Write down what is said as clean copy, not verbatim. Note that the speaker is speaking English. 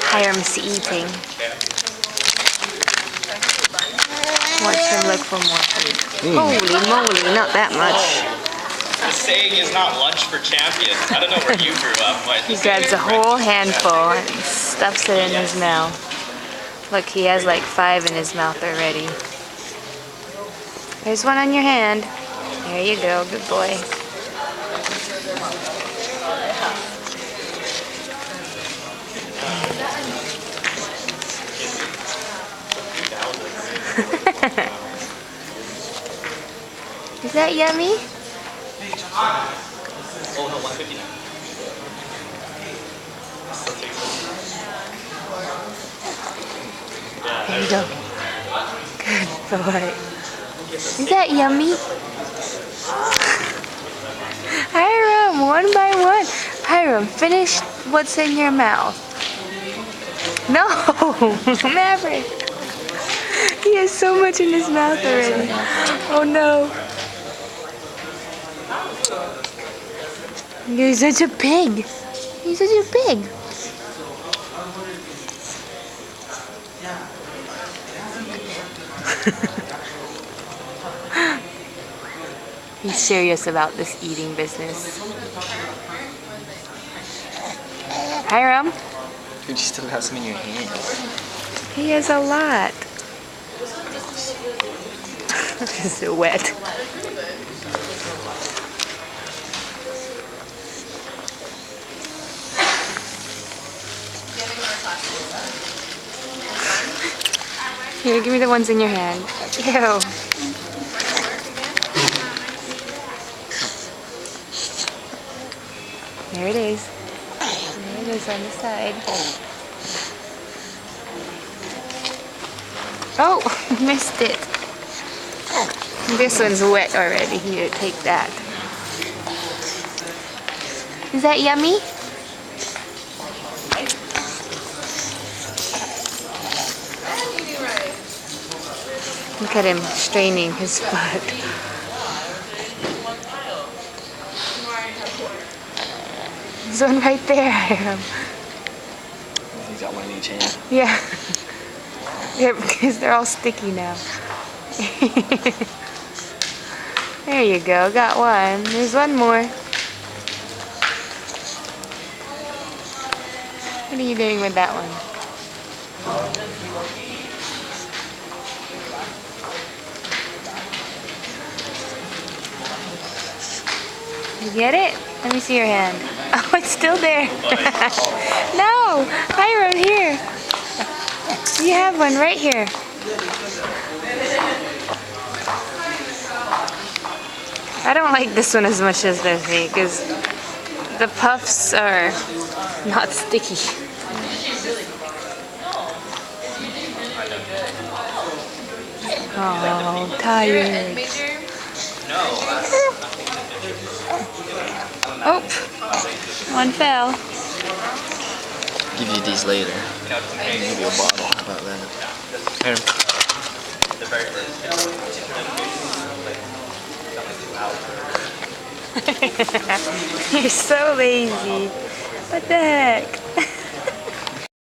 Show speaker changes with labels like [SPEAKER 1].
[SPEAKER 1] Hiram's eating. Watch him look for more food. Holy moly, not that much.
[SPEAKER 2] The saying is not lunch for champions. I don't know where you grew up, but
[SPEAKER 1] He grabs a whole handful and stuffs it in his mouth. Look, he has like 5 in his mouth already. There's one on your hand. There you go, good boy. Is that yummy?
[SPEAKER 2] oh no, 159.
[SPEAKER 1] There you go. Good boy. Is that yummy? Hiram, one by one. Hiram, finish what's in your mouth. No, Maverick. He has so much in his mouth already. Oh no. You're such a pig. You're such a pig. He's serious about this eating business. Hiram?
[SPEAKER 3] You still have some in your hand.
[SPEAKER 1] He has a lot. It's so wet. Here, give me the ones in your hand. Ew. There it is. There it is on the side. Oh, missed it. This one's wet already. Here, take that. Is that yummy? Look at him straining his foot. There's one right there, Hiram.
[SPEAKER 3] He's got one in each hand.
[SPEAKER 1] Yeah. Yeah, because they're all sticky now. There you go, got one. There's one more. What are you doing with that one? You get it? Let me see your hand. Oh, it's still there. No! Hiram, here. You have one right here. I don't like this one as much as this one because the puffs are not sticky. Oh, tired. Oh, one fell.
[SPEAKER 3] Give you these later. Give you a bottle. How about that? Here.
[SPEAKER 1] You're so lazy. What the heck?